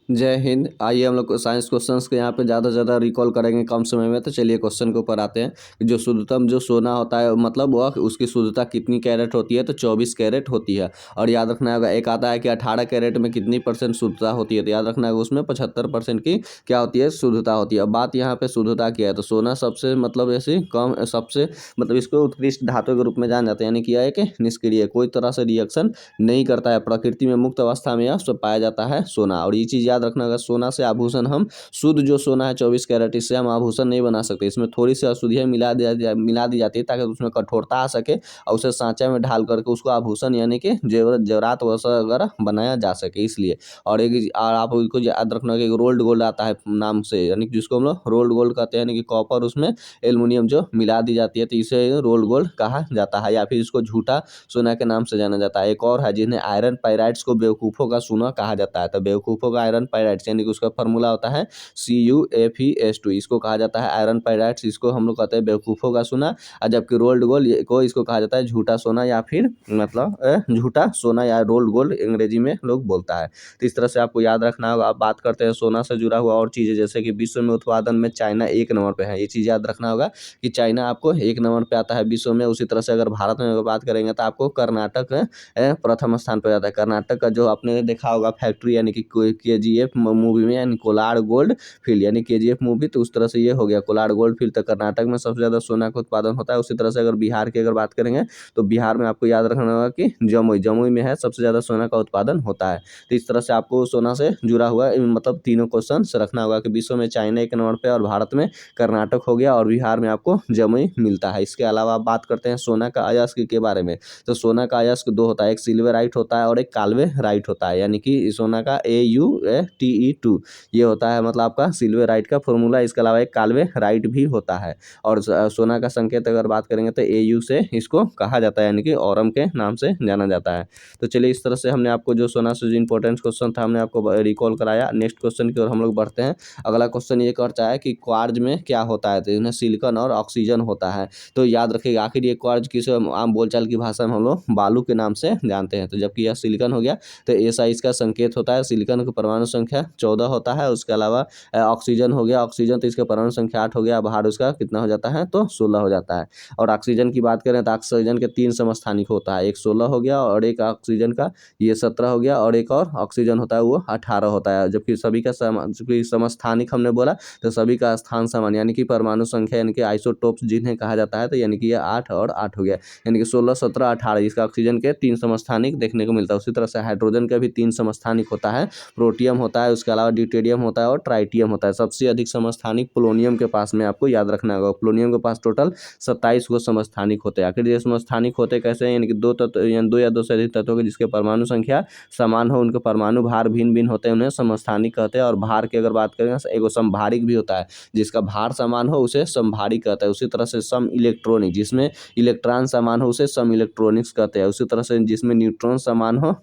जय हिंद। आइए हम लोग साइंस क्वेश्चंस के यहाँ पे ज़्यादा से ज़्यादा रिकॉल करेंगे कम समय में। तो चलिए क्वेश्चन के ऊपर आते हैं कि जो शुद्धतम जो सोना होता है मतलब वह उसकी शुद्धता कितनी कैरेट होती है, तो 24 कैरेट होती है। और याद रखना होगा, एक आता है कि 18 कैरेट में कितनी परसेंट शुद्धता होती है, तो याद रखना होगा उसमें 75% की क्या होती है, शुद्धता होती है। अब बात यहाँ पे शुद्धता की है तो सोना सबसे मतलब ऐसी कम सबसे मतलब इसको उत्कृष्ट धातु के रूप में जाना जाता है, यानी कि यह एक निष्क्रिय कोई तरह से रिएक्शन नहीं करता है, प्रकृति में मुक्त अवस्था में यह सब पाया जाता है सोना। और ये चीज़ याद रखना होगा, सोना से आभूषण हम शुद्ध जो सोना है 24 कैरेट, इससे हम आभूषण नहीं बना सकते। इसमें थोड़ी सी अशुद्धियाँ मिला दी जाती है ताकि उसमें कठोरता आ सके और उसे सांचे में ढाल करके उसको आभूषण यानी कि जेवरात वगैरह बनाया जा सके, इसलिए। और एक और आप इसको याद रखना होगा, एक रोल्ड गोल्ड आता है नाम से, यानी कि जिसको हम लोग रोल्ड गोल्ड कहते हैं, यानी कि कॉपर उसमें एल्युमिनियम जो मिला दी जाती है, तो इसे रोल्ड गोल्ड कहा जाता है, या फिर इसको झूठा सोना के नाम से जाना जाता है। एक और है जिन्हें आयरन पाइराइट्स को बेवकूफ़ों का सोना कहा जाता है, तो बेवकूफ़ों का आयरन पाइराइट्स, यानी कि उसका फार्मूला होता है CuFeS2, इसको कहा जाता है आयरन पाइराइट्स, इसको हम लोग कहते हैं बेवकूफ़ों का सोना। और जबकि रोल्ड गोल्ड को इसको कहा जाता है झूठा सोना, या फिर मतलब झूठा सोना या रोल्ड गोल्ड अंग्रेजी में लोग बोलता है। तो इस तरह से आपको याद रखना होगा। आप बात करते हैं सोना से जुड़ा हुआ और चीज़ें, जैसे कि विश्व में उत्पादन में चाइना 1 नंबर पे है, ये चीज़ याद रखना होगा कि चाइना आपको 1 नंबर पे आता है विश्व में। उसी तरह से अगर भारत में अगर बात करेंगे तो आपको कर्नाटक प्रथम स्थान पर जाता है। कर्नाटक का जो आपने देखा होगा फैक्ट्री, यानी कि KGF मूवी में, यानी कोलार गोल्ड फील्ड, यानी KGF मूवी, तो उस तरह से ये हो गया कोलार गोल्ड फील्ड। तो कर्नाटक में सबसे ज़्यादा सोना का उत्पादन होता है। उसी तरह से अगर बिहार की अगर बात करेंगे तो बिहार में आपको याद रखना होगा कि जमुई में है सबसे ज़्यादा सोना का उत्पादन होता है। तो इस तरह से आपको सोना से जुड़ा हुआ मतलब तीनों क्वेश्चन रखना होगा कि विश्व में चाइना 1 नंबर पे, और भारत में कर्नाटक हो गया, और बिहार में आपको जमुई मिलता है। इसके अलावा आप बात करते हैं सोना का अयस्क के बारे में, तो सोना का अयस्क 2 होता है, एक सिल्वराइट होता है और एक काल्वेराइट होता है, यानी कि सोना का AuTe2 ये होता है, मतलब आपका सिल्वराइट का फॉर्मूला। इसके अलावा एक काल्वेराइट भी होता है। और सोना का संकेत अगर बात करेंगे तो AU से इसको कहा जाता है, यानी कि औरम के नाम से जाना जाता है। तो चलिए इस तरह से हमने आपको जो सोना से जो इंपॉर्टेंट क्वेश्चन था हमने आपको रिकॉल कराया। नेक्स्ट क्वेश्चन की ओर हम लोग बढ़ते हैं। अगला क्वेश्चन ये करता है कि क्वार्ज में क्या होता है, तो इन्हें सिलिकॉन और ऑक्सीजन होता है। तो याद रखिएगा, आखिर ये क्वार्ज किस आम बोलचाल की भाषा में हम लोग बालू के नाम से जानते हैं। तो जबकि यह सिलिकॉन हो गया तो ऐसा इसका संकेत होता है। सिलिकॉन की परमाणु संख्या 14 होता है। उसके अलावा ऑक्सीजन हो गया, ऑक्सीजन तो इसका परमाणु संख्या 8 हो गया, बाहर उसका कितना हो जाता है, तो 16 हो जाता है। और ऑक्सीजन की बात करें तो ऑक्सीजन के 3 समस्थानिक होता है, एक 16 हो गया, और एक ऑक्सीजन का ये 17 हो गया, और एक और ऑक्सीजन होता है वो 18 होता है। जबकि सभी का समस्थानिक हमने बोला तो सभी का स्थान समान, यानी कि परमाणु संख्या, यानी कि आइसोटोप्स जिन्हें कहा जाता है, तो यानी कि ये 8 और 8 हो गया, यानी कि 16, 17, 18। इसका ऑक्सीजन के 3 समस्थानिक देखने को मिलता है। उसी तरह से हाइड्रोजन का भी 3 समस्थानिक होता है, प्रोटियम होता है, उसके अलावा ड्यूटेरियम होता है और ट्राइटियम होता है। सबसे अधिक समस्थानिक पोलोनियम के पास में आपको याद रखना होगा। पोलोनियम के पास टोटल 27 गो समस्थानिक होते हैं। आखिर ये समस्थानिक होते कैसे हैं, यानी कि 2 तत्व यानी 2 या 2 से अधिक तत्वों के जिसके परमाणु संख्या समान हो, उनके परमाणु भार भिन्न भिन्न होते हैं, उन्हें समस्थानिक कहते हैं। और भार की अगर बात करें एगो समभारिक भी होता है, जिसका भार समान हो उसे समभारिक कहता है। उसी तरह से सम इलेक्ट्रॉनिक, जिसमें इलेक्ट्रॉन समान हो उसे सम इलेक्ट्रॉनिक्स कहते हैं। उसी तरह से जिसमें न्यूट्रॉन समान हो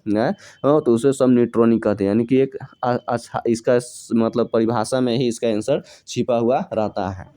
तो उसे सम न्यूट्रॉनिक कहते हैं। यानी कि एक अच्छा इसका मतलब परिभाषा में ही इसका आंसर छिपा हुआ रहता है।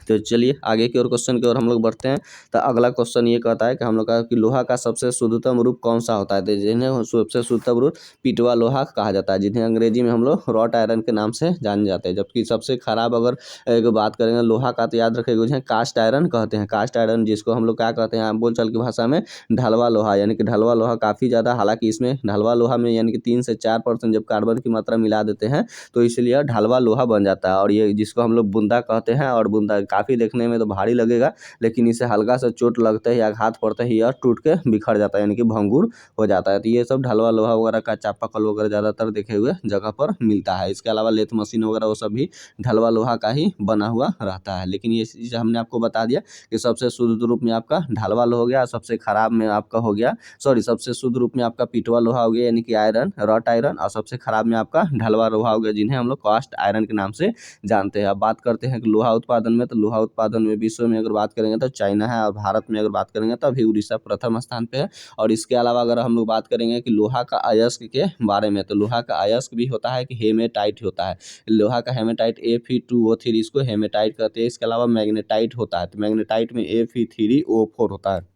तो चलिए आगे की ओर क्वेश्चन की ओर हम लोग बढ़ते हैं। तो अगला क्वेश्चन ये कहता है कि हम लोग का कि लोहा का सबसे शुद्धतम रूप कौन सा होता है, तो जिन्हें सबसे शुद्धतम रूप पिटवा लोहा कहा जाता है, जिन्हें अंग्रेजी में हम लोग रॉट आयरन के नाम से जाने जाते हैं। जबकि सबसे खराब अगर एक बात करेंगे लोहा का, तो याद रखिएगा जिन्हें कास्ट आयरन कहते हैं। कास्ट आयरन जिसको हम लोग क्या कहते हैं बोलचाल की भाषा में ढलवा लोहा, यानी कि ढलवा लोहा काफ़ी ज़्यादा, हालांकि इसमें ढलवा लोहा में यानी कि 3 से 4% जब कार्बन की मात्रा मिला देते हैं तो इसलिए ढलवा लोहा बन जाता है। और ये जिसको हम लोग बुंदा कहते हैं, और बुंदा काफ़ी देखने में तो भारी लगेगा, लेकिन इसे हल्का सा चोट लगते ही, आघात पड़ते ही यह टूट के बिखर जाता है, यानी कि भंगुर हो जाता है। तो ये सब ढलवा लोहा वगैरह का चापाकल वगैरह ज़्यादातर देखे हुए जगह पर मिलता है। इसके अलावा लेथ मशीन वगैरह वो सब भी ढलवा लोहा का ही बना हुआ रहता है। लेकिन ये चीज़ हमने आपको बता दिया कि सबसे शुद्ध रूप में आपका ढलवा लोहा हो गया, सबसे खराब में आपका हो गया सबसे शुद्ध रूप में आपका पिटवा लोहा हो गया, यानी कि आयरन रॉट आयरन, और सबसे खराब में आपका ढलवा लोहा हो गया, जिन्हें हम लोग कास्ट आयरन के नाम से जानते हैं। अब बात करते हैं कि लोहा उत्पादन में, तो लोहा उत्पादन में विश्व में अगर बात करेंगे तो चाइना है, और भारत में अगर बात करेंगे तो अभी उड़ीसा प्रथम स्थान पे है। और इसके अलावा अगर हम लोग बात करेंगे कि लोहा का अयस्क के बारे में, तो लोहा का अयस्क भी होता है कि हेमेटाइट होता है। लोहा का हेमेटाइट Fe2O3 इसको हेमेटाइट कहते हैं। इसके अलावा मैग्नेटाइट होता है, तो मैग्नेटाइट में Fe3O4 होता है।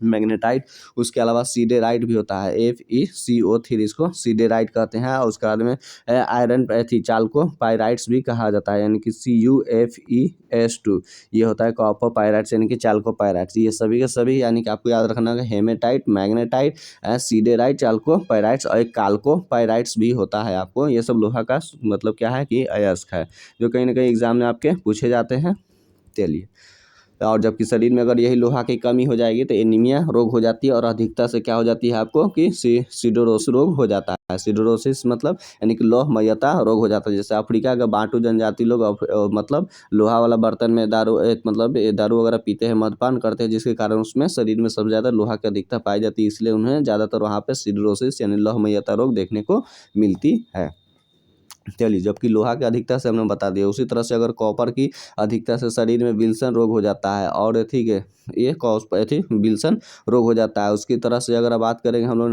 मैग्नेटाइट। उसके अलावा सीडेराइट भी होता है, FeCO3 इसको सीडेराइट कहते हैं। और उसके बाद में आयरन चाल्को पायराइट्स भी कहा जाता है, यानी कि CuFeS2। ये होता है कॉपर पायराइट्स यानी कि चाल्को पायराइट्स। ये सभी के सभी यानी कि आपको याद रखना है, हेमेटाइट, मैग्नेटाइट, सीडेराइट, चाल्को पायराइट्स और एक काल्को पायराइट्स भी होता है। आपको ये सब लोहा का मतलब क्या है कि अयस्क है, जो कहीं ना कहीं एग्जाम में आपके पूछे जाते हैं। चलिए, और जबकि शरीर में अगर यही लोहा की कमी हो जाएगी तो एनीमिया रोग हो जाती है, और अधिकता से क्या हो जाती है आपको कि सिडोरोसिस रोग हो जाता है। सिडोरोसिस मतलब यानी कि लोहमयता रोग हो जाता है। जैसे अफ्रीका का बांटू जनजाति लोग मतलब लोहा वाला बर्तन में दारू मतलब दारू वगैरह पीते हैं, मदपान करते हैं, जिसके कारण उसमें शरीर में सबसे ज़्यादा लोहा की अधिकता पाई जाती है, इसलिए उन्हें ज़्यादातर वहाँ पर सिडोरोसिस यानी लोहमयता रोग देखने को मिलती है। चलिए, जबकि लोहा की अधिकता से हमने बता दिया। उसी तरह से अगर कॉपर की अधिकता से शरीर में विल्सन रोग हो जाता है, और ठीक है ये विल्सन रोग हो जाता है। उसकी तरह से अगर बात करेंगे हम लोग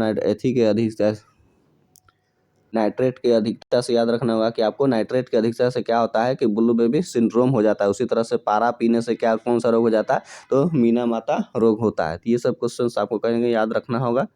नाइट्रेट की अधिकता से, याद रखना होगा कि आपको नाइट्रेट की अधिकता से क्या होता है कि ब्लू बेबी सिंड्रोम हो जाता है। उसी तरह से पारा पीने से क्या कौन सा रोग हो जाता है, तो मीना माता रोग होता है। तो ये सब क्वेश्चन आपको कहेंगे याद रखना होगा।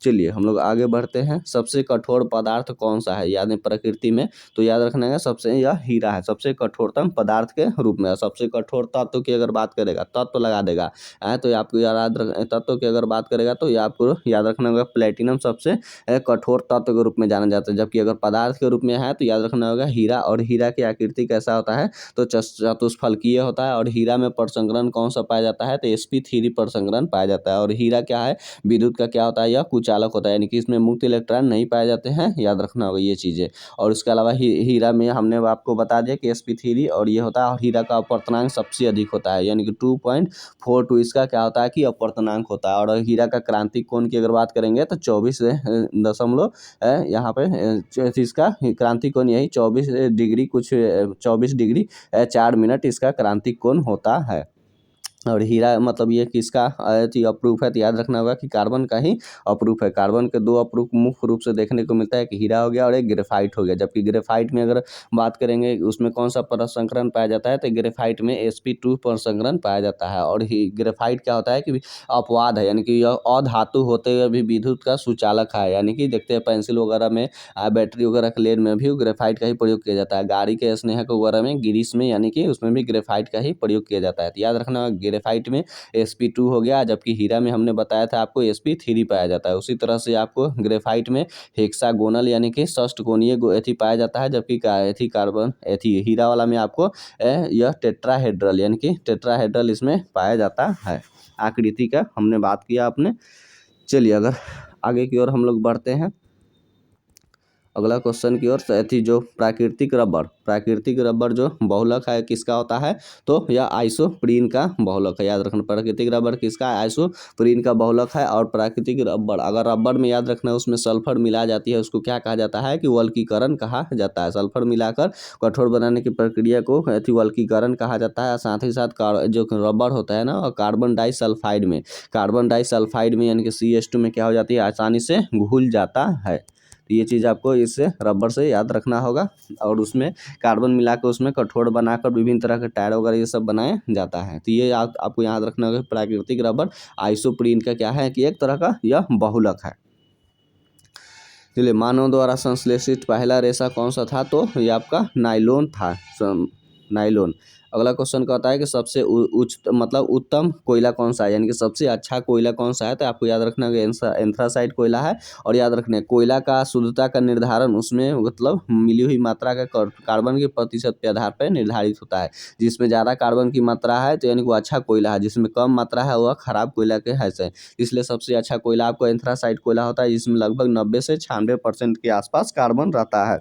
चलिए हम लोग आगे बढ़ते हैं। सबसे कठोर पदार्थ कौन सा है याद है प्रकृति में, तो याद रखना है सबसे यह हीरा है, सबसे कठोरतम पदार्थ के रूप में। सबसे कठोर तत्व की अगर बात करेगा, तत्व लगा देगा तो आपको याद तत्व की अगर बात करेगा तो ये आपको याद रखना होगा प्लेटिनम सबसे कठोर तत्व के रूप में जाना जाता है। जबकि अगर पदार्थ के रूप में है तो याद रखना होगा हीरा। और हीरा की आकृति कैसा होता है, तो चतुष्फलकीय होता है। और हीरा में प्रसंकरण कौन सा पाया जाता है, तो sp3 प्रसंकरण पाया जाता है। और हीरा क्या है, विद्युत का क्या होता है, यह कुचालक होता है, यानी कि इसमें मुक्त इलेक्ट्रॉन नहीं पाए जाते हैं, याद रखना होगा ये चीज़ें। और उसके अलावा हीरा में हमने आपको बता दिया कि sp3 और ये होता है। और हीरा का अपवर्तनांक सबसे अधिक होता है, यानी कि 2.42 इसका क्या होता है कि अपवर्तनांक होता है। और हीरा का क्रांतिक कोण की अगर बात करेंगे तो 24 दशमलव यहाँ पे इसका क्रांतिक कोण यही 24 डिग्री 24 डिग्री 4 मिनट इसका क्रांतिक कोण होता है। और हीरा मतलब ये किसका अप्रूफ है, तो याद रखना होगा कि कार्बन का ही अप्रूफ है। कार्बन के दो अप्रूफ मुख्य रूप से देखने को मिलता है, कि हीरा हो गया और एक ग्रेफाइट हो गया। जबकि ग्रेफाइट में अगर बात करेंगे उसमें कौन सा प्रसंकरण पाया जाता है, तो ग्रेफाइट में sp2 प्रसंकरण पाया जाता है। और ग्रेफाइट क्या होता है कि अपवाद है, यानी कि यह अधातु होते हुए भी विद्युत का सुचालक है। यानी कि देखते हैं पेंसिल वगैरह में बैटरी वगैरह के लेड में भी ग्रेफाइट का ही प्रयोग किया जाता है। गाड़ी के स्नेहक वगैरह में ग्रीस में यानी कि उसमें भी ग्रेफाइट का ही प्रयोग किया जाता है। तो याद रखना ग्रेफाइट में sp2 हो गया, जबकि हीरा में हमने बताया था आपको sp3 पाया जाता है। उसी तरह से आपको ग्रेफाइट में हेक्सागोनल यानी कि षष्टकोणीय पाया जाता है। जबकि कार्बन हीरा वाला में आपको यह टेट्राहेड्रल यानी कि टेट्राहेड्रल इसमें पाया जाता है। आकृति का हमने बात किया आपने। चलिए अगर आगे की ओर हम लोग बढ़ते हैं, अगला क्वेश्चन की ओर। जो प्राकृतिक रबर जो बहुलक है किसका होता है, तो यह आइसोप्रीन का बहुलक है। याद रखना प्राकृतिक रबर किसका, आइसोप्रीन का बहुलक है। और प्राकृतिक रबर, अगर रबर में याद रखना उसमें सल्फर मिला जाती है, उसको क्या कहा जाता है कि वल्कीकरण कहा जाता है। सल्फर मिलाकर कठोर बनाने की प्रक्रिया को वल्कीकरण कहा जाता है। साथ ही साथ जो रबर होता है ना, कार्बन डाइसल्फाइड में यानी कि CH2 में क्या हो जाती है, आसानी से घुल जाता है। तो ये चीज़ आपको इससे रबर से याद रखना होगा। और उसमें कार्बन मिलाकर उसमें कठोर बनाकर विभिन्न तरह के टायर वगैरह ये सब बनाया जाता है। तो ये आपको याद रखना होगा। प्राकृतिक रबर आइसोप्रीन का क्या है कि एक तरह का यह बहुलक है। चलिए, मानव द्वारा संश्लेषित पहला रेशा कौन सा था, तो ये आपका नाइलोन था, नाइलोन। अगला क्वेश्चन कहता है कि सबसे मतलब उत्तम कोयला कौन सा है, यानी कि सबसे अच्छा कोयला कौन सा है, तो आपको याद रखना है एंथ्रासाइट कोयला है। और याद रखना कोयला का शुद्धता का निर्धारण उसमें मतलब मिली हुई मात्रा का कार्बन के प्रतिशत के आधार पर निर्धारित होता है। जिसमें ज़्यादा कार्बन की मात्रा है तो यानी वो अच्छा कोयला है, जिसमें कम मात्रा है वह खराब कोयला के है। इसलिए सबसे अच्छा कोयला आपको एंथ्रासाइट कोयला होता है, जिसमें लगभग 90 से 96% के आसपास कार्बन रहता है।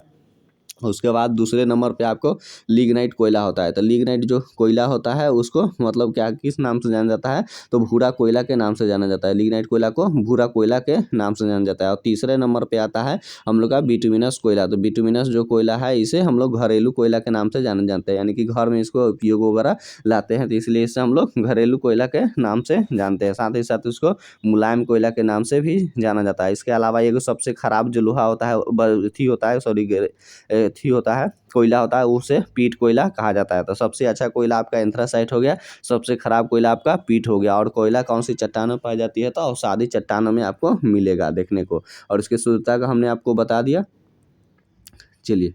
उसके बाद दूसरे नंबर पे आपको लिग्नाइट कोयला होता है। तो लिग्नाइट जो कोयला होता है उसको मतलब क्या किस नाम से जाना जाता है, तो भूरा कोयला के नाम से जाना जाता है। लिग्नाइट कोयला को भूरा कोयला के नाम से जाना जाता है। और तीसरे नंबर पे आता है हम लोग का बिटुमिनस कोयला। तो बिटुमिनस जो कोयला है इसे हम लोग घरेलू कोयला के नाम से जाने जानते हैं, यानी कि घर में इसको उपयोग वगैरह लाते हैं, तो इसलिए इसे हम लोग घरेलू कोयला के नाम से जानते हैं। साथ ही साथ उसको मुलायम कोयला के नाम से भी जाना जाता है। इसके अलावा ये सबसे खराब जो लोहा होता है होता है एथी होता है, कोयला होता है, उसे पीट कोयला कहा जाता है। तो सबसे अच्छा कोयला आपका एंथ्रासाइट हो गया, सबसे खराब कोयला आपका पीट हो गया। और कोयला कौन सी चट्टानों में पाई जाती है, तो अवसादी चट्टानों में आपको मिलेगा देखने को। और इसकी शुद्धता का हमने आपको बता दिया। चलिए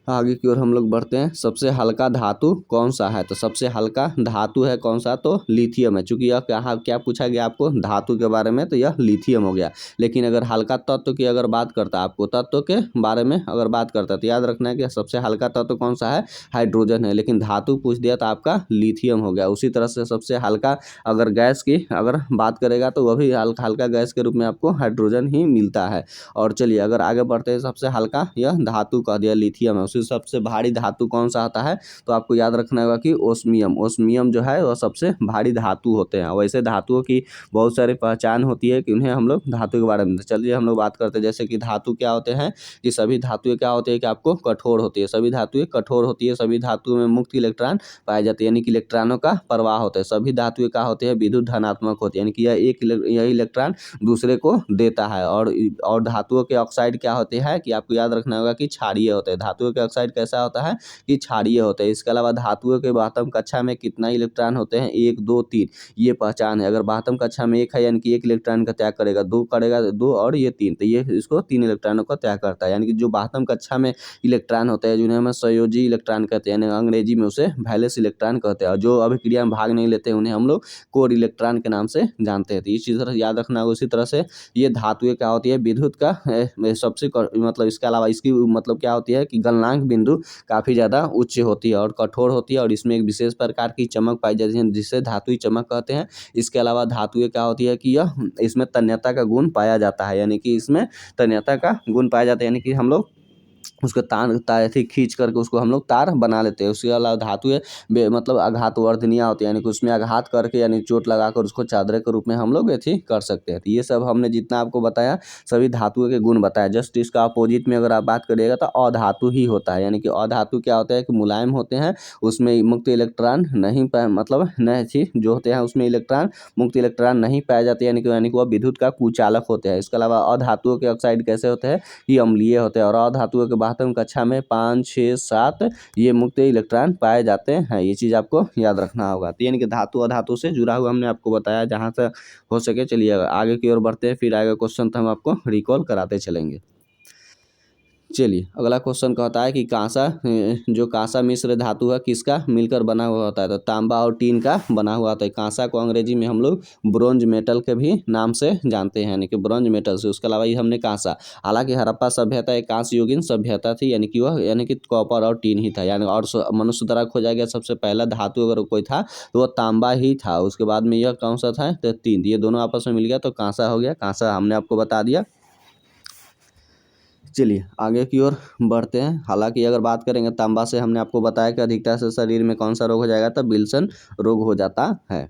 आगे की ओर हम लोग बढ़ते हैं। सबसे हल्का धातु कौन सा है, तो सबसे हल्का धातु है कौन सा, तो लिथियम है। चूंकि यह क्या पूछा गया आपको धातु के बारे में, तो यह लिथियम हो गया। लेकिन अगर हल्का तत्व की अगर बात करता है, आपको तत्व के बारे में अगर बात करता है, तो याद रखना है कि सबसे हल्का तत्व कौन सा है, हाइड्रोजन है। लेकिन धातु पूछ दिया तो आपका लिथियम हो गया। उसी तरह से सबसे हल्का अगर गैस की अगर बात करेगा, तो वह भी हल्का गैस के रूप में आपको हाइड्रोजन ही मिलता है। और चलिए अगर आगे बढ़ते हैं, सबसे हल्का यह धातु कह दिया लिथियम है। उससे सबसे भारी धातु कौन सा आता है, तो आपको याद रखना होगा कि ओस्मियम। ओस्मियम जो है वह सबसे भारी धातु होते हैं। वैसे धातुओं की बहुत सारी पहचान होती है कि उन्हें हम लोग धातु के बारे में, चलिए हम लोग बात करते हैं। जैसे कि धातु क्या होते हैं, कि सभी धातुएं क्या होती है कि आपको कठोर होती है, सभी धातुएं कठोर होती है, सभी धातुओं में मुक्त इलेक्ट्रॉन पाए जाते हैं, यानी कि इलेक्ट्रॉनों का प्रवाह होता है। सभी धातुएं क्या होती है, विद्युत धनात्मक होती है, यानी कि यह इलेक्ट्रॉन दूसरे को देता है। और धातुओं के ऑक्साइड क्या होते हैं, कि आपको याद रखना होगा कि क्षारीय होते हैं। धातुओं के ऑक्साइड कैसा होता है, कि क्षारीय होते हैं। इसके अलावा धातुओं के बाह्यतम कक्षा में कितना इलेक्ट्रॉन होते हैं, 1 2 3, ये पहचान है। अगर बाह्यतम कक्षा में 1 है, यानी कि 1 इलेक्ट्रॉन का त्याग करेगा, 2 करेगा 2, और ये 3, तो ये इसको 3 इलेक्ट्रॉनों का त्याग करता है। यानी कि जो बाह्यतम कक्षा में इलेक्ट्रॉन होते हैं, जिन्हें हम संयोजी इलेक्ट्रॉन कहते हैं, यानी अंग्रेजी में उसे वैलेंस इलेक्ट्रॉन कहते हैं। और जो अभिक्रिया में भाग नहीं लेते उन्हें हम लोग कोर इलेक्ट्रॉन के नाम से जानते हैं। तो इस चीज़ याद रखना होगा। उसी तरह से ये धातुएं क्या होती है, विद्युत का सबसे मतलब इसके अलावा इसकी मतलब क्या होती है, कि गलनांक बिंदु काफ़ी ज़्यादा उच्च होती है और कठोर होती है। और इसमें एक विशेष प्रकार की चमक पाई जाती है, जिसे धातुई चमक कहते हैं। इसके अलावा धातुएं क्या होती है, कि यह इसमें तन्यता का गुण पाया जाता है, यानी कि इसमें तन्यता का गुण पाया जाता है, यानी कि हम लोग उसको तार खींच करके उसको हम लोग तार बना लेते हैं। उसके अलावा धातुएं मतलब आघात वर्धनीय होती है, यानी कि उसमें आघात करके यानी चोट लगाकर उसको चादरे के रूप में हम लोग ऐसी कर सकते हैं। तो ये सब हमने जितना आपको बताया, सभी धातुओं के गुण बताया। जस्ट इसका अपोजिट में अगर आप बात करिएगा, तो अधातु ही होता है। यानी कि अधातु क्या होता है, कि मुलायम होते हैं, उसमें मुक्त इलेक्ट्रॉन नहीं मतलब नहीं जो होते हैं उसमें मुक्त इलेक्ट्रॉन नहीं पाए जाते, यानी कि वह विद्युत का कुचालक होते हैं। इसके अलावा अधातुओं के ऑक्साइड कैसे होते हैं, ये अम्लीय होते हैं। और अधातुओं के बाह्यतम कक्षा में 5 6 7 ये मुक्त इलेक्ट्रॉन पाए जाते हैं। ये चीज़ आपको याद रखना होगा। तो यानी कि धातु अधातु से जुड़ा हुआ हमने आपको बताया जहाँ तक हो सके। चलिए आगे की ओर बढ़ते हैं, फिर आगे क्वेश्चन तो हम आपको रिकॉल कराते चलेंगे। चलिए अगला क्वेश्चन कहता है कि कांसा जो कांसा मिश्र धातु है किसका मिलकर बना हुआ होता है, तो तांबा और टीन का बना हुआ होता है। कांसा को अंग्रेजी में हम लोग ब्रोंज मेटल के भी नाम से जानते हैं, यानी कि ब्रोंज मेटल से। उसके अलावा ये हमने कांसा, हालांकि हड़प्पा सभ्यता एक कांस्य युगीन सभ्यता थी, यानी कि वह कॉपर और टीन ही था। यानी और मनुष्य द्वारा खोजा गया सबसे पहला धातु अगर कोई था तो वह तांबा ही था। उसके बाद में यह कौन सा था, तो टीन। ये दोनों आपस में मिल गया तो कांसा हो गया। कांसा हमने आपको बता दिया। चलिए आगे की ओर बढ़ते हैं। हालांकि अगर बात करेंगे तांबा से, हमने आपको बताया कि अधिकता से शरीर में कौन सा रोग हो जाएगा, तो विल्सन रोग हो जाता है।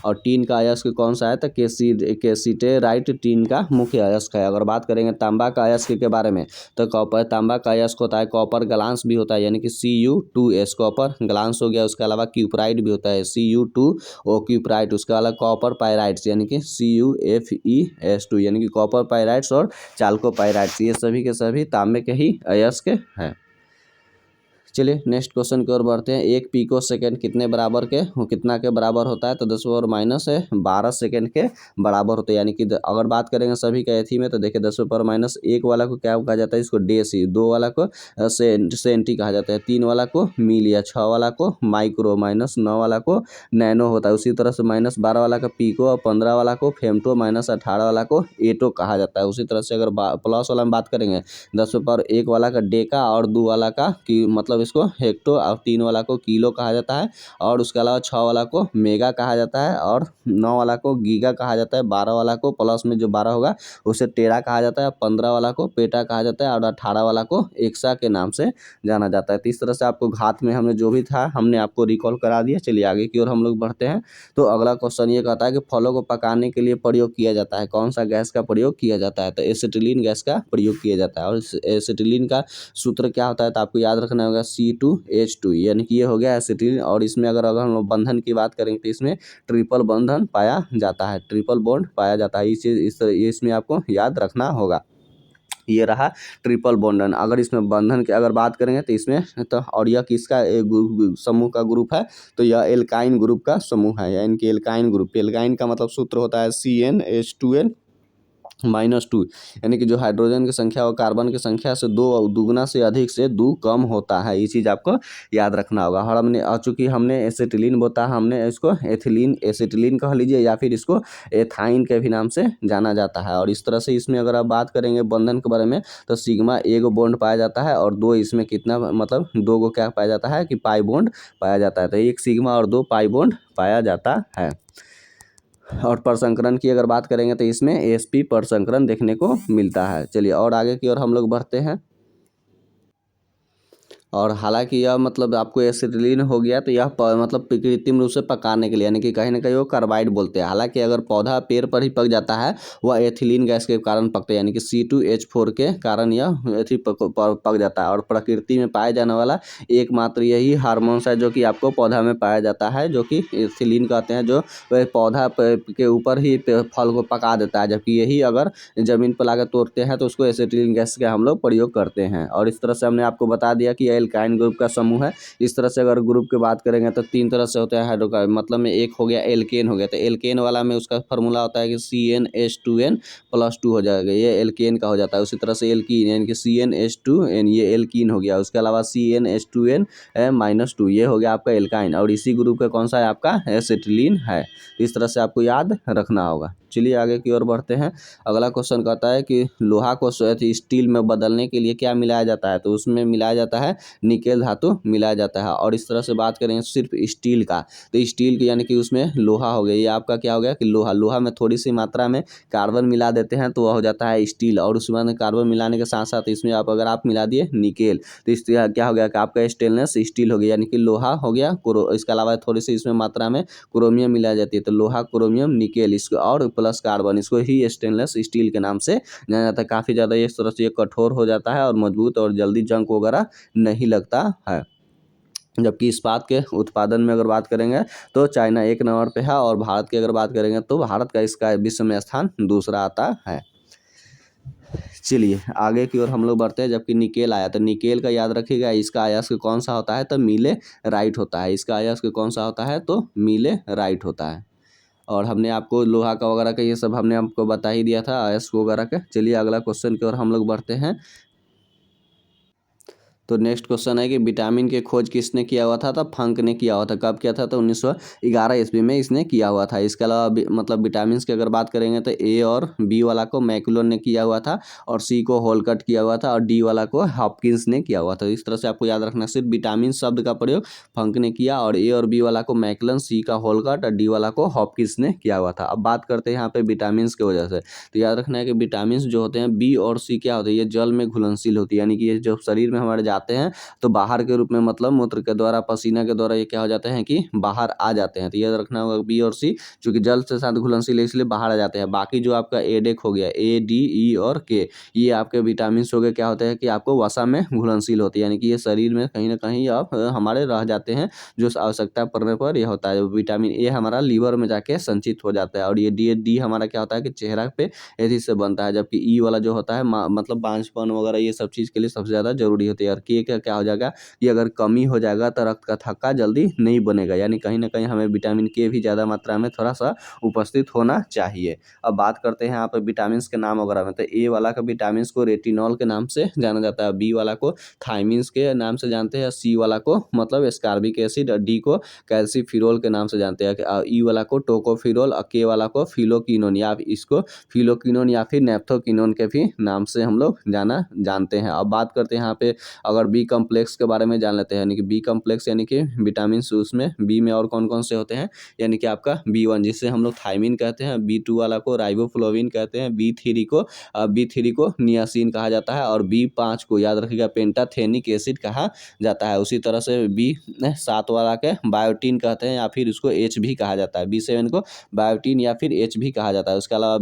और टीन का अयस्क कौन सा है, तो कैसिटेराइट टीन का मुख्य अयस्क है। अगर बात करेंगे तांबा का अयस्क के बारे में, तो कॉपर तांबा का अयस्क होता है, कॉपर ग्लांस भी होता है, यानी कि Cu2S कॉपर ग्लांस हो गया। उसके अलावा क्यूपराइट भी होता है, Cu2O क्यूपराइट। उसके अलावा कॉपर पायराइट्स यानी कि CuFeS2, यानी कि कॉपर पायराइट्स और चाल्को पायराइट्स, ये सभी के सभी तांबे के ही अयस्क हैं। चलिए नेक्स्ट क्वेश्चन की ओर बढ़ते हैं। 1 पिको सेकेंड कितने बराबर के कितना के बराबर होता है, तो 10⁻12 सेकेंड के बराबर होते हैं। यानी कि अगर बात करेंगे सभी का एथी में, तो देखिए 10⁻1 वाला को क्या कहा जाता है, इसको डेसी। 2 वाला को सेंटी कहा जाता है, 3 वाला को मिल, या 6 वाला को माइक्रो, -9 वाला को नैनो होता है। उसी तरह से -12 वाला का पिको, और 15 वाला को फेमटो, -18 वाला को एटो कहा जाता है। उसी तरह से अगर प्लस वाला में बात करेंगे, 10⁻1 वाला का डेका, और 2 वाला का कि मतलब इसको हेक्टो, और 3 वाला को किलो कहा जाता है। और उसके अलावा 6 वाला को मेगा कहा जाता है, और 9 वाला को गीगा कहा जाता है। 12 वाला को प्लस में जो 12 होगा उसे टेरा कहा जाता है। 15 वाला को पेटा कहा जाता है, और 18 वाला को एक्सा के नाम से जाना जाता है। तो इस तरह से आपको घात में हमने जो भी था हमने आपको रिकॉल करा दिया। चलिए आगे की ओर हम लोग बढ़ते हैं। तो अगला क्वेश्चन ये कहता है कि फलों को पकाने के लिए प्रयोग किया जाता है, कौन सा गैस का प्रयोग किया जाता है, तो एसिटिलीन गैस का प्रयोग किया जाता है। और एसिटिलीन का सूत्र क्या होता है, तो आपको याद रखना होगा C2H2, यानी कि ये हो गया एसिटिलीन। और इसमें अगर हम लोग बंधन की बात करेंगे, तो इसमें ट्रिपल बंधन पाया जाता है, ट्रिपल बॉन्ड पाया जाता है। इस चीज़ इसमें आपको याद रखना होगा। ये रहा ट्रिपल बॉन्डन। अगर इसमें बंधन की अगर बात करेंगे तो इसमें तो और यह किसका समूह का ग्रुप है, तो यह एल्काइन ग्रुप का समूह है, यानी कि एल्काइन ग्रुप। एल्काइन का मतलब सूत्र होता है CnH2n-2, यानी कि जो हाइड्रोजन की संख्या और कार्बन की संख्या से दो दुगुना से अधिक से दो कम होता है। ये चीज़ आपको याद रखना होगा। और हमने चूँकि हमने एसिटिलीन बोता, हमने इसको एथिलीन एसिटिलीन कह लीजिए या फिर इसको एथाइन के भी नाम से जाना जाता है। और इस तरह से इसमें अगर आप बात करेंगे बंधन के बारे में तो सिग्मा एक बॉन्ड पाया जाता है और दो इसमें कितना मतलब दो को क्या पाया जाता है कि पाई बॉन्ड पाया जाता है। तो एक सिग्मा और दो पाई बॉन्ड पाया जाता है। और परसंकरण की अगर बात करेंगे तो इसमें sp परसंकरण देखने को मिलता है। चलिए और आगे की ओर हम लोग बढ़ते हैं। और हालांकि यह मतलब आपको एसिटिलीन हो गया तो यह मतलब कृत्रिम रूप से पकाने के लिए, यानी कि कहीं ना कहीं वो कार्बाइड बोलते हैं। हालांकि अगर पौधा पेड़ पर ही पक जाता है वह एथिलीन गैस के कारण पकते हैं, यानी कि C2H4 के कारण यह पक जाता है। और प्रकृति में पाए जाने वाला एकमात्र यही हार्मोन्स है जो कि आपको पौधा में पाया जाता है, जो कि एथिलीन कहते हैं, जो पौधा के ऊपर ही फल को पका देता है। जबकि यही अगर ज़मीन पर लाकर तोड़ते हैं तो उसको एसिटिलीन गैस का हम लोग प्रयोग करते हैं। और इस तरह से हमने आपको बता दिया कि एल्काइन ग्रुप का समूह है। इस तरह से अगर ग्रुप की बात करेंगे तो तीन तरह से होता है हाइड्रोकार्बन, मतलब में एक हो गया एल्केन हो गया। तो एल्केन वाला में उसका फार्मूला होता है कि CnH2n+2 हो जाएगा, ये एल्केन का हो जाता है। उसी तरह से एल्कीन यानी कि CnH2n, ये एल्कीन हो गया। उसके अलावा CnH2n-2 ये हो गया आपका एल्काइन। और इसी ग्रुप का कौन सा है आपका एसिटिलीन है। इस तरह से आपको याद रखना होगा। चलिए आगे की ओर बढ़ते हैं। अगला क्वेश्चन कहता है कि लोहा को स्टील में बदलने के लिए क्या मिलाया जाता है, तो उसमें मिलाया जाता है निकेल धातु मिलाया जाता है। और इस तरह से बात करें सिर्फ स्टील का, तो स्टील की यानी कि उसमें लोहा हो गया, ये आपका क्या हो गया कि लोहा में थोड़ी सी मात्रा में कार्बन मिला देते हैं तो वह हो जाता है स्टील। और उसमें कार्बन मिलाने के साथ साथ इसमें अगर आप मिला दिए निकेल तो इस क्या हो गया कि आपका स्टेनलेस स्टील हो गया, यानी कि लोहा हो गया। इसके अलावा थोड़ी सी इसमें मात्रा में क्रोमियम मिला जाती है तो लोहा क्रोमियम निकेल, इसको और प्लस कार्बन, इसको ही स्टेनलेस स्टील के नाम से जाना जाता है। काफ़ी ज़्यादा इस तरह से ये कठोर हो जाता है और मजबूत और जल्दी जंग वगैरह नहीं लगता है। जबकि इस्पात के उत्पादन में अगर बात करेंगे तो चाइना 1 नंबर पे है और भारत की अगर बात करेंगे तो भारत का इसका विश्व में स्थान दूसरा आता है। चलिए आगे की ओर हम लोग बढ़ते हैं। जबकि निकेल आया तो निकेल का याद रखिएगा, इसका अयस्क कौन सा होता है तो मिले राइट होता है। इसका अयस्क कौन सा होता है तो मिले राइट होता है। और हमने आपको लोहा का वगैरह का ये सब हमने आपको बता ही दिया था अयस्क वगैरह का। चलिए अगला क्वेश्चन की ओर हम लोग बढ़ते हैं। तो नेक्स्ट क्वेश्चन है कि विटामिन की खोज किसने किया हुआ था, तो फंक ने किया हुआ था। कब किया था तो 1911 ईस्वी में इसने किया हुआ था। इसके अलावा मतलब विटामिन की अगर बात करेंगे तो ए और बी वाला को मैकुलन ने किया हुआ था और सी को होलकट किया हुआ था और डी वाला को हॉपकिंस ने किया हुआ था। इस तरह से आपको याद रखना, सिर्फ विटामिन शब्द का प्रयोग फंक ने किया और ए और बी वाला को मैकुलन, सी का होलकट और डी वाला को हॉपकिंस ने किया हुआ था। अब बात करते हैं यहाँ पे विटामिन की वजह से, तो याद रखना है कि विटामिन जो होते हैं बी और सी क्या होते हैं, ये जल में घुलनशील होती है, यानी कि ये जो शरीर में हमारे आते हैं तो बाहर के रूप में मतलब मूत्र के द्वारा पसीना के द्वारा ये क्या हो जाते हैं कि बाहर आ जाते हैं। तो याद रखना होगा बी और सी चूंकि जल से साथ घुलनशील है इसलिए बाहर आ जाते हैं। बाकी जो आपका एडेक हो गया ए डी ई और के, ये आपके विटामिन हो गए क्या होते हैं कि आपको वसा में घुलनशील होती है, यानी कि ये शरीर में कहीं ना कहीं आप हमारे रह जाते हैं जो आवश्यकता पड़ने पर यह होता है। विटामिन ए हमारा लीवर में जाके संचित हो जाता है और ये डी हमारा क्या होता है कि चेहरा पे एथी से बनता है। जबकि ई वाला जो होता है मतलब बांझपन वगैरह ये सब चीज़ के लिए सबसे ज़्यादा जरूरी होती है। और के का क्या हो जाएगा कि अगर कमी हो जाएगा तो रक्त का थक्का जल्दी नहीं बनेगा, यानी कहीं ना कहीं हमें विटामिन के भी ज़्यादा मात्रा में थोड़ा सा उपस्थित होना चाहिए। अब बात करते हैं यहाँ पर विटामिन के नाम वगैरह में, तो ए वाला का विटामिन को रेटिनॉल के नाम से जाना जाता है, बी वाला को थायमिन्स के नाम से जानते हैं, सी वाला को मतलब एस्कॉर्बिक एसिड और डी को कैल्सीफिरोल के नाम से जानते हैं, ई वाला को टोकोफिरोल और के वाला को फिलोकिनोन या इसको फिलोकिनोन या फिर नेप्थोकिनोन के भी नाम से हम लोग जानते हैं। अब बात करते हैं यहाँ पे अगर बी कम्प्लेक्स के बारे में जान लेते हैं, यानी कि बी कम्प्लेक्स यानी कि विटामिन उसमें बी में और कौन कौन से होते हैं, यानी कि आपका B1 जिससे हम लोग थायमिन कहते हैं, B2 वाला को राइबोफ्लोविन कहते हैं, B3 को नियासिन कहा जाता है और B5 को याद रखिएगा पेंटाथेनिक एसिड कहा जाता है। उसी तरह से B7 वाला के बायोटीन कहते हैं या फिर उसको H भी कहा जाता है, B7 को बायोटीन या फिर H भी कहा जाता है। उसके अलावा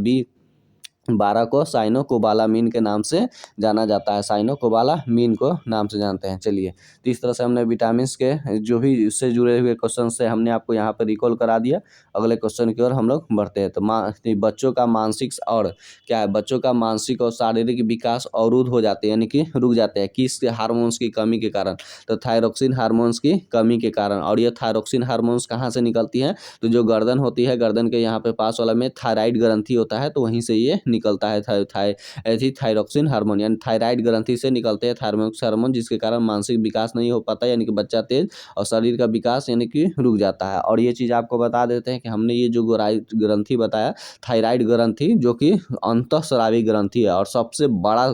12 को साइनोकोबालामिन के नाम से जाना जाता है, साइनोकोबालामिन को नाम से जानते हैं। चलिए, तो इस तरह से हमने विटामिन्स के जो भी इससे जुड़े हुए क्वेश्चन से हमने आपको यहाँ पे रिकॉल करा दिया। अगले क्वेश्चन की ओर हम लोग बढ़ते हैं। तो बच्चों का मानसिक और क्या है, बच्चों का मानसिक और शारीरिक विकास अवरुद्ध हो जाते हैं, यानी कि रुक जाते हैं, किस हार्मोन्स की कमी के कारण? तो थायरोक्सिन हार्मोन्स की कमी के कारण। और ये थायरोक्सिन हार्मोन्स कहाँ से निकलती है? तो जो गर्दन होती है, गर्दन के यहाँ पे पास वाला में थायराइड ग्रंथि होता है, तो वहीं से ये निकलता है थायरोक्सिन हार्मोन, यानी थायराइड ग्रंथि से निकलते हैं थायरोक्सिन हार्मोन, जिसके कारण मानसिक विकास नहीं हो पाता, यानी कि बच्चा तेज, और शरीर का विकास यानी कि रुक जाता है। और ये चीज़ आपको बता देते हैं कि हमने ये जो ग्रंथि बताया, थायराइड ग्रंथि, जो कि अंतःस्रावी ग्रंथि है और सबसे बड़ा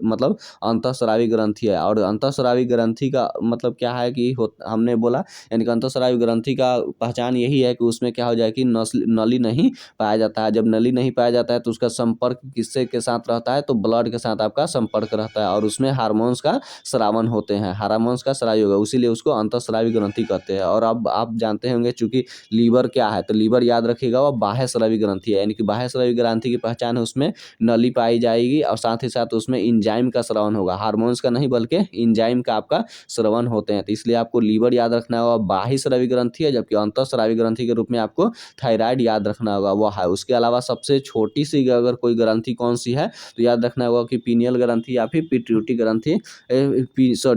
मतलब अंतःस्रावी ग्रंथि है। और अंतःस्रावी ग्रंथि का मतलब क्या है कि हमने बोला, यानी कि अंतःस्रावी ग्रंथि का पहचान यही है कि उसमें क्या हो जाए कि नली नहीं पाया जाता है। जब नली नहीं पाया जाता है तो उसका संपर्क किससे के साथ रहता है? तो ब्लड के साथ आपका संपर्क रहता है, और उसमें हार्मोन्स का स्रावन होते हैं, हार्मोन्स का स्राव होगा, इसीलिए उसको अंतःस्रावी ग्रंथि कहते हैं। और अब आप जानते होंगे, चूंकि लीवर क्या है, तो लीवर याद रखिएगा वो बाह्य स्रावी ग्रंथि है, यानी कि बाह्य स्रावी ग्रंथि की पहचान है, उसमें नली पाई जाएगी और साथ ही साथ उसमें इंजाइम का स्रावन होगा, हार्मोन्स का नहीं बल्कि इंजाइम का आपका स्रवण होते हैं। तो इसलिए आपको लीवर याद रखना होगा, बाह्य स्रावी ग्रंथि है, जबकि अंतःस्रावी ग्रंथि के रूप में आपको थायराइड याद रखना होगा, वो है। उसके अलावा सबसे छोटी सी अगर कोई ग्रंथि कौन सी है, तो याद रखना होगा कि पीनियल ग्रंथि या फिर पिट्यूटरी ग्रंथि,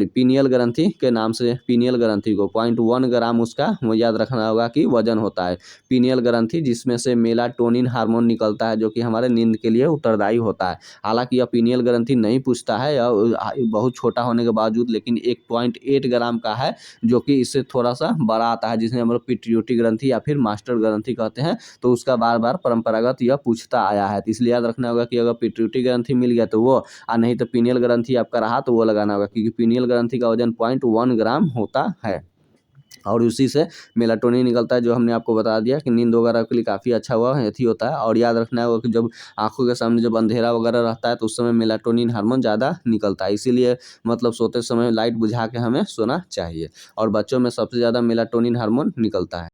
पीनियल ग्रंथि के नाम से, पीनियल ग्रंथि को 0.1 ग्राम उसका वो याद रखना होगा कि वजन होता है पीनियल ग्रंथि, जिसमें से मेलाटोनिन हार्मोन निकलता है, जो कि हमारे नींद के लिए उत्तरदायी होता है। हालांकि यह पीनियल ग्रंथि नहीं पूछता है, बहुत छोटा होने के बावजूद, लेकिन 1.8 ग्राम का है, जो कि इससे थोड़ा सा बड़ा आता है, जिसमें हम लोग पिट्यूटरी ग्रंथि या फिर मास्टर ग्रंथि कहते हैं। तो उसका बार बार परंपरागत यह पूछता आया है, तो इसलिए याद रखना होगा कि अगर पिट्यूटरी ग्रंथि मिल गया तो वो, और नहीं तो पीनियल ग्रंथि आपका रहा तो वो लगाना होगा, क्योंकि पीनियल ग्रंथि का वजन 0.1 ग्राम होता है। और उसी से मेलाटोनिन निकलता है, जो हमने आपको बता दिया कि नींद वगैरह के लिए काफ़ी अच्छा हुआ अथी होता है। और याद रखना होगा कि जब आंखों के सामने जब अंधेरा वगैरह रहता है तो उस समय मेलाटोनिन हार्मोन ज़्यादा निकलता है, इसीलिए मतलब सोते समय लाइट बुझा के हमें सोना चाहिए। और बच्चों में सबसे ज़्यादा मेलाटोनिन हार्मोन निकलता है।